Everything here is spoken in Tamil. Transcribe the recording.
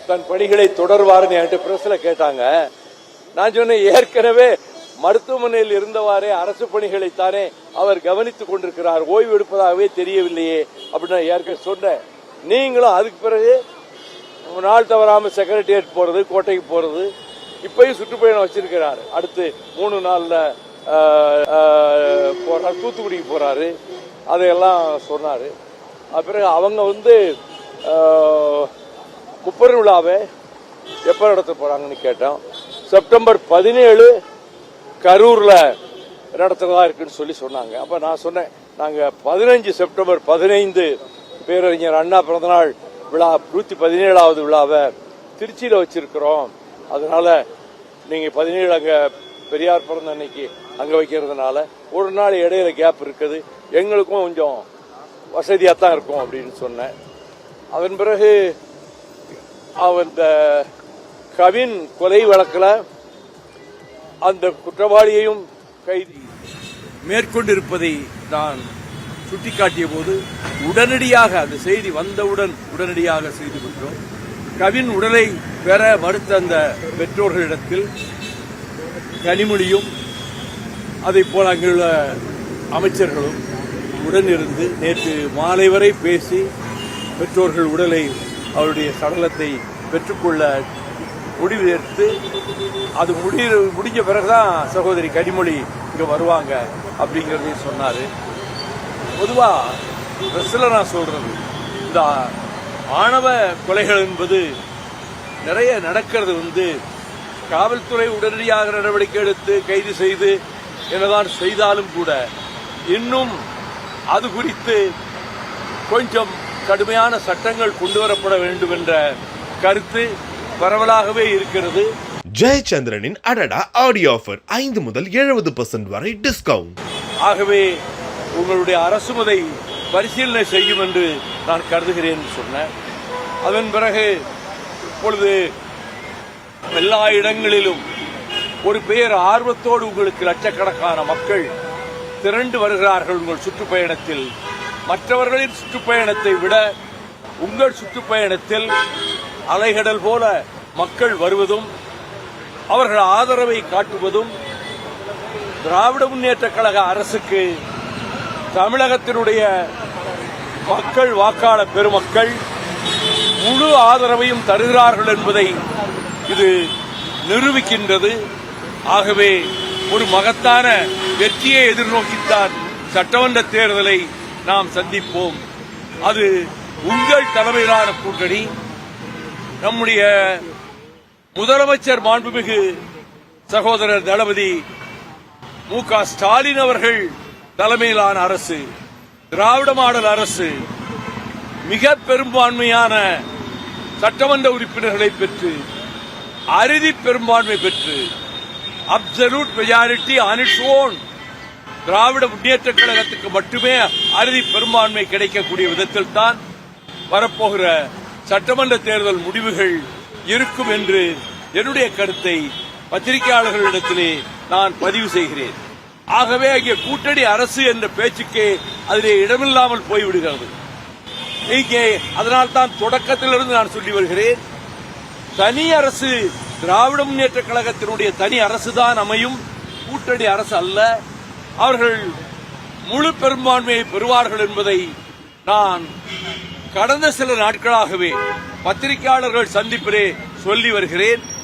தன் பணிகளை தொடர்வாருன்னு என்கிட்ட பிரஸ்ல கேட்டாங்க. நான் சொன்னேன், ஏற்கனவே மருத்துவமனையில் இருந்தவாறே அரசு பணிகளைத்தானே அவர் கவனித்துக் கொண்டிருக்கிறார், ஓய்வு எடுப்பதாகவே தெரியவில்லையே அப்படின்னு ஏற்கனவே சொன்னேன். நீங்களும் அதுக்கு பிறகு நாள் தவறாம செக்ரட்டரியேட் போறது, கோட்டைக்கு போறது, இப்பயும் சுற்றுப்பயணம் வச்சிருக்கிறாரு. அடுத்து 3 நாள்ல போறாரு, தூத்துக்குடிக்கு போறாரு, அதையெல்லாம் சொன்னாரு. பிறகு அவங்க முப்பெரும் விழாவை எப்ப நடத்த போறாங்கன்னு கேட்டோம். செப்டம்பர் 17 கரூர்ல நடத்துறதா இருக்குன்னு சொல்லி சொன்னாங்க. அப்ப நான் சொன்னேன், நாங்க 15 செப்டம்பர் 15 பேரறிஞர் அண்ணா பிறந்தநாள் விழா 117வது விழாவை திருச்சியில வச்சிருக்கிறோம். அதனால நீங்க 17 அங்க பெரியார் பிறந்த அன்னைக்கு அங்க வைக்கிறதுனால ஒரு நாள் இடையில கேப் இருக்குது, எங்களுக்கும் கொஞ்சம் வசதியா தான் இருக்கும் அப்படின்னு சொன்னேன். அதன் பிறகு அந்த கவின் கொலை வழக்கில் அந்த குற்றவாளியையும் கைது மேற்கொண்டிருப்பதை நான் சுட்டிக்காட்டிய போது உடனடியாக அந்த செய்தி வந்தவுடன் உடனடியாக செய்து கொண்டோம். கவின் உடலை பெற மறுத்த அந்த பெற்றோர்களிடத்தில் கனிமொழியும் அதை போல அங்குள்ள அமைச்சர்களும் உடனிருந்து நேற்று மாலை வரை பேசி பெற்றோர்கள் உடலை அவருடைய சடலத்தை பெற்றுக்கொள்ள முடிவு எடுத்து அது முடிஞ்ச பிறகுதான் சகோதரி கனிமொழி இங்க வருவாங்க அப்படிங்கறதையும் சொன்னாரு. பொதுவா பிரஸ்ல நான் சொல்றது, இந்த ஆணவ கொலைகள் என்பது நிறைய நடக்கிறது. காவல்துறை உடனடியாக நடவடிக்கை எடுத்து கைது செய்து என்னதான் செய்தாலும் கூட இன்னும் அது குறித்து கொஞ்சம் கடுமையான சட்டங்கள் கொண்டுவரப்பட வேண்டும் என்ற கருத்து பரவலாகவே இருக்கிறது. ஜெயச்சந்திரனின் அடடா ஆடியோ ஆஃபர் 5 முதல் 70% வரை டிஸ்கவுண்ட். ஆகவே உங்களுடைய அரசுமதை பரிசீலனை செய்யும் என்று நான் கருதுகிறேன் சொன்னேன். அதன் பிறகு இப்பொழுது எல்லா இடங்களிலும் ஒரு பெயர் ஆர்வத்தோடு உங்களுக்கு லட்சக்கணக்கான மக்கள் திரண்டு வருகிறார்கள் உங்கள் சுற்றுப்பயணத்தில். மற்றவர்களின் சுற்றுப்பயணத்தை விட உங்கள் சுற்றுப்பயணத்தில் அலைகடல் போல மக்கள் வருவதும் அவர்கள் ஆதரவை காட்டுவதும் திராவிட முன்னேற்ற கழக அரசுக்கு தமிழகத்தினுடைய மக்கள், வாக்காளர் பெருமக்கள் முழு ஆதரவையும் தருகிறார்கள் என்பதை இது நிரூபிக்கின்றது. ஆகவே ஒரு மகத்தான வெற்றியை எதிர்நோக்கித்தான் சட்டமன்ற தேர்தலை நாம் சந்திப்போம். அது உங்கள் தலைமையிலான கூட்டணி, நம்முடைய முதலமைச்சர் மாண்புமிகு சகோதரர் தளபதி மு.க. ஸ்டாலின் அவர்கள் தலைமையிலான அரசு, திராவிட மாடல் அரசு மிக பெரும்பான்மையான சட்டமன்ற உறுப்பினர்களை பெற்று, அறுதி பெரும்பான்மை பெற்று, absolute majority on its own, Dravida Munnetra கழகத்துக்கு மட்டுமே அறுதி பெரும்பான்மை கிடைக்கக்கூடிய விதத்தில் தான் வரப்போகிற சட்டமன்ற தேர்தல் முடிவுகள் இருக்கும் என்று என்னுடைய கருத்தை பத்திரிகையாளர்களிடத்திலே நான் பதிவு செய்கிறேன். ஆகவே அங்கே கூட்டணி அரசு என்ற பேச்சுக்கே அதிலே இடமில்லாமல் போய்விடுகிறது. இங்கே அதனால் தான் தொடக்கத்திலிருந்து நான் சொல்லி வருகிறேன், தனி அரசு திராவிட முன்னேற்ற கழகத்தினுடைய தனி அரசுதான் அமையும், கூட்டணி அரசு அல்ல. அவர்கள் முழு பெரும்பான்மையை பெறுவார்கள் என்பதை நான் கடந்த சில நாட்களாகவே பத்திரிகையாளர்கள் சந்திப்பிலே சொல்லி வருகிறேன்.